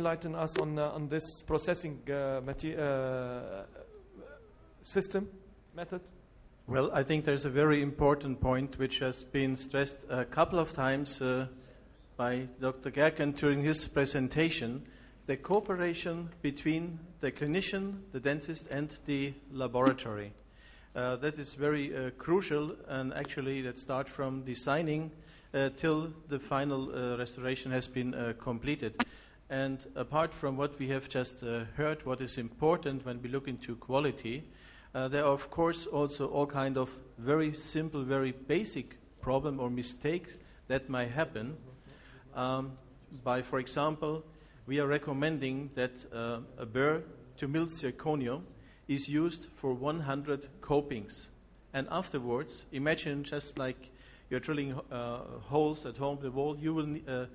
enlighten us on this processing system method? Well, I think there's a very important point which has been stressed a couple of times by Dr. Gerken during his presentation, the cooperation between the clinician, the dentist, and the laboratory. That is very crucial, and actually that starts from designing till the final restoration has been completed. And apart from what we have just heard, what is important when we look into quality, there are, of course, also all kind of very simple, very basic problem or mistakes that might happen. By, for example, we are recommending that a burr to mill zirconia is used for 100 copings. And afterwards, imagine just like you're drilling holes at home in the wall, you will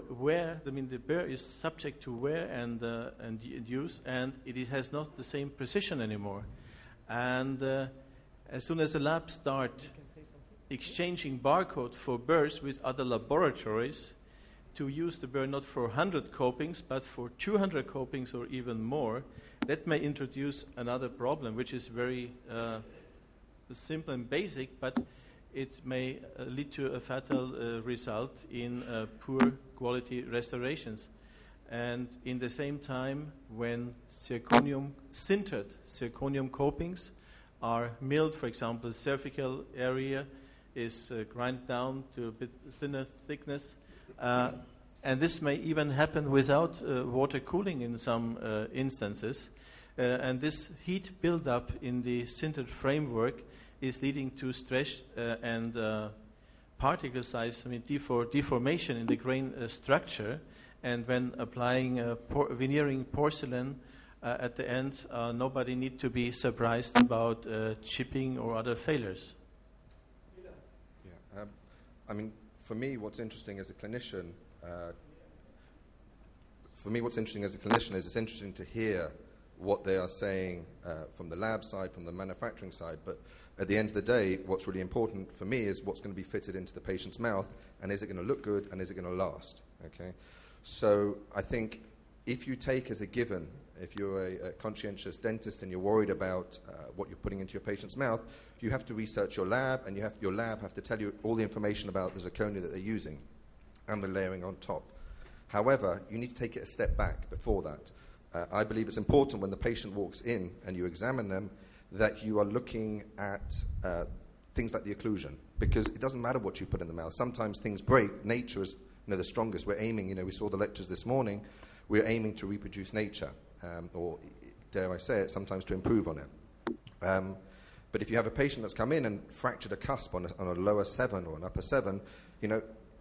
wear, I mean, the burr is subject to wear and use, and it has not the same precision anymore. And as soon as the labs start exchanging barcode for burrs with other laboratories to use the burr not for 100 copings but for 200 copings or even more, that may introduce another problem, which is very simple and basic, but it may lead to a fatal result in poor quality restorations. And in the same time, when sintered zirconium copings are milled, for example, cervical area is grind down to a bit thinner thickness, and this may even happen without water cooling in some instances. And this heat buildup in the sintered framework is leading to stress and particle size, I mean, deformation in the grain structure. And when applying veneering porcelain at the end, nobody need to be surprised about chipping or other failures. Yeah, I mean, for me, what's interesting as a clinician, is it's interesting to hear what they are saying from the lab side, from the manufacturing side. But at the end of the day, what's really important for me is what's going to be fitted into the patient's mouth, and is it going to look good, and is it going to last? Okay. So I think if you take as a given, if you're a conscientious dentist and you're worried about what you're putting into your patient's mouth, you have to research your lab, and your lab have to tell you all the information about the zirconia that they're using and the layering on top. However, you need to take it a step back before that. I believe it's important when the patient walks in and you examine them that you are looking at things like the occlusion, because it doesn't matter what you put in the mouth. Sometimes things break. Nature is the strongest. We're aiming, we saw the lectures this morning, we're aiming to reproduce nature, or dare I say it, sometimes to improve on it. But if you have a patient that's come in and fractured a cusp on a lower 7 or an upper 7,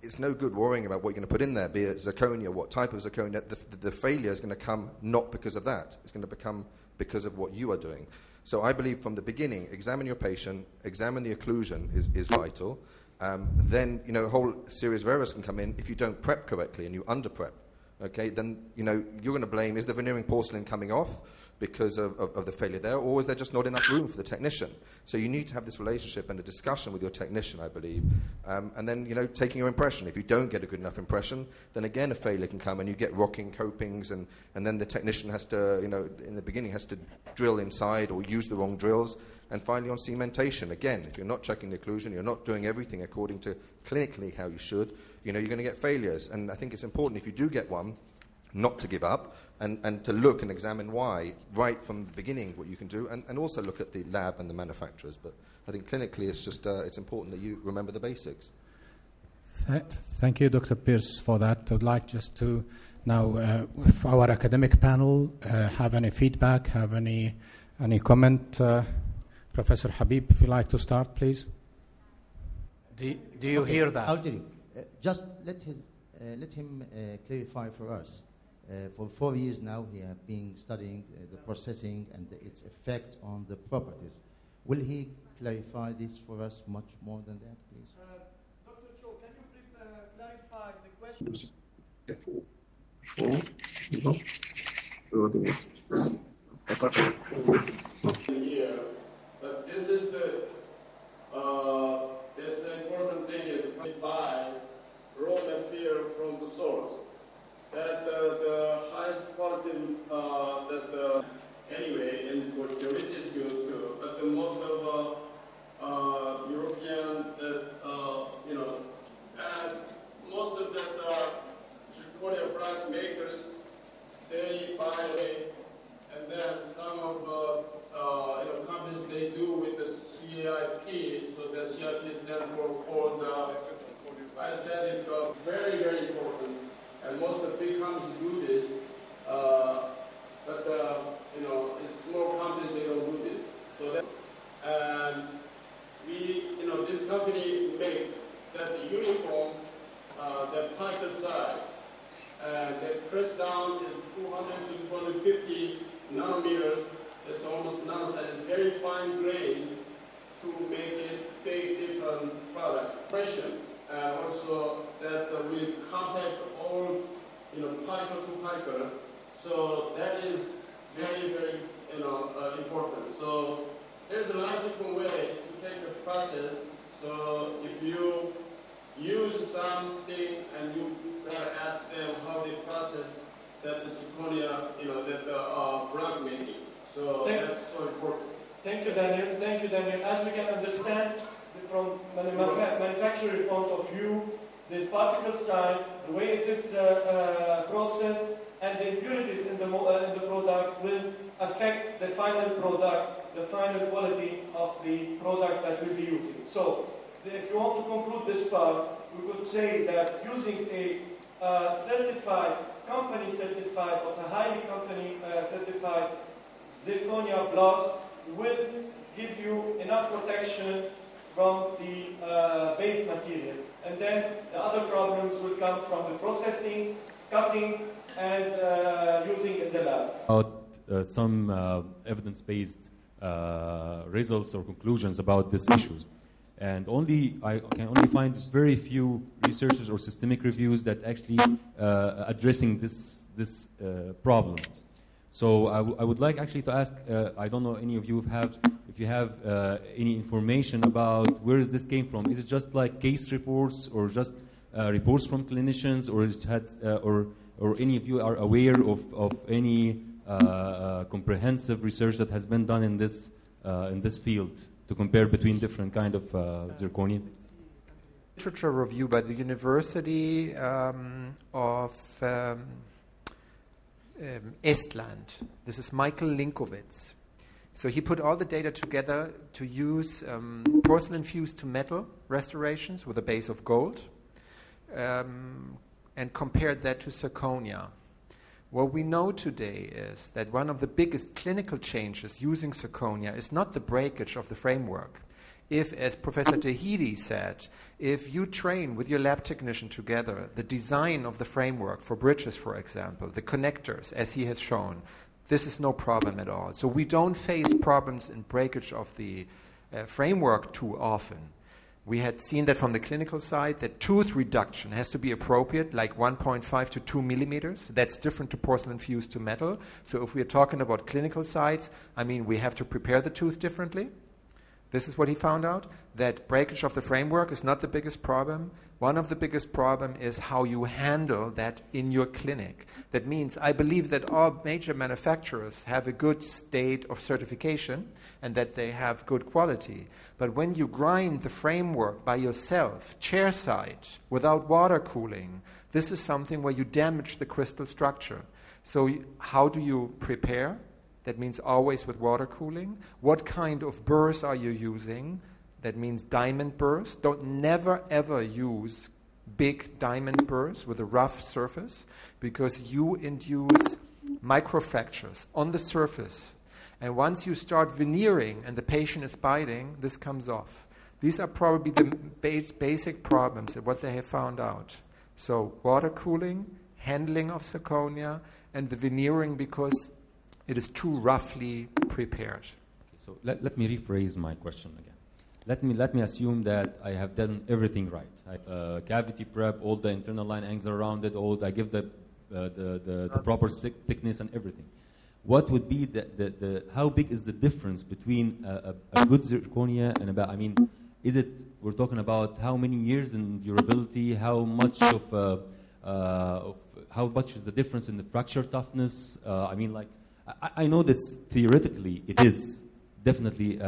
it's no good worrying about what you're going to put in there, be it zirconia, what type of zirconia. The failure is going to come not because of that. It's going to become because of what you are doing. So I believe from the beginning, examine your patient, examine the occlusion is vital. Then, a whole serious of errors can come in if you don't prep correctly and you under-prep. Okay, then, you're going to blame, is the veneering porcelain coming off because of the failure there, or is there just not enough room for the technician? So you need to have this relationship and a discussion with your technician, I believe. And then, taking your impression. If you don't get a good enough impression, then again a failure can come and you get rocking copings, and then the technician has to, in the beginning has to drill inside or use the wrong drills. And finally on cementation, again, if you're not checking the occlusion, you're not doing everything according to clinically how you should, you're going to get failures. And I think it's important, if you do get one, not to give up and to look and examine why right from the beginning, what you can do, and also look at the lab and the manufacturers. But I think clinically it's just it's important that you remember the basics. Thank you, Dr. Pierce, for that. I would like just to now, if our academic panel have any feedback, have any comment. Professor Habib, if you'd like to start, please. Do you hear that? I'll tell you. Just let him clarify for us. For 4 years now, he has been studying the processing and its effect on the properties. Will he clarify this for us much more than that, please? Dr. Cho, can you please clarify the question? Here, but this is the this important thing is buy raw material from the source. That the high important that anyway, and for quality is good too. But the most of European and most of that zirconia product makers, they buy it, and then some of companies they do with the CIP. So the CIP stands for codes. I said it's very, very important, and most of the big companies do this. But it's small companies they don't do this. So that, and this company make that the uniform, the particle size, and the press down is 200 to 250 nanometers. It's almost nanosize, very fine grain to make it big different product. Pressure, and also that will compact all, particle to particle. So that is very, very, important. So there's a lot of different ways to take the process. So if you use something and you gotta ask them how they process that the zirconia, that the product making. So that's so important. Thank you, Daniel. Thank you, Daniel. As we can understand from manufacturer point of view, this particle size, the way it is processed, and the impurities in the product will affect the final product, the final quality of the product that we'll be using. So, if you want to conclude this part, we could say that using a company certified, of a highly company certified zirconia blocks will give you enough protection from the base material. And then the other problems will come from the processing, cutting, and using in the lab. About some evidence-based results or conclusions about this issue. And I can only find very few researchers or systemic reviews that actually addressing this problem. So I would like actually to ask, I don't know any of you if you have any information about where this came from. Is it just like case reports or just reports from clinicians, or or any of you are aware of any comprehensive research that has been done in this field to compare between different kind of zirconia? Literature review by the University of Estland. This is Michael Linkowitz. So he put all the data together to use porcelain fused to metal restorations with a base of gold and compared that to zirconia. What we know today is that one of the biggest clinical changes using zirconia is not the breakage of the framework. If, as Professor Tahidi said, if you train with your lab technician together the design of the framework for bridges, for example, the connectors, as he has shown, this is no problem at all. So we don't face problems in breakage of the framework too often. We had seen that from the clinical side, that tooth reduction has to be appropriate, like 1.5 to 2 millimeters. That's different to porcelain fused to metal. So if we're talking about clinical sides, we have to prepare the tooth differently. This is what he found out, that breakage of the framework is not the biggest problem. One of the biggest problems is how you handle that in your clinic. That means I believe that all major manufacturers have a good state of certification and that they have good quality. But when you grind the framework by yourself, chairside, without water cooling, this is something where you damage the crystal structure. So how do you prepare? That means always with water cooling. What kind of burrs are you using? That means diamond burrs. Don't never ever use big diamond burrs with a rough surface, because you induce microfractures on the surface. And once you start veneering and the patient is biting, this comes off. These are probably the basic problems of what they have found out. So water cooling, handling of zirconia, and the veneering, because it is too roughly prepared. So let me rephrase my question again. Let me assume that I have done everything right. Cavity prep, all the internal line angles around it, I give the proper thickness and everything. What would be how big is the difference between a good zirconia and is it, we're talking about how many years in durability, how much of how much is the difference in the fracture toughness? I mean, like, I know that theoretically it is definitely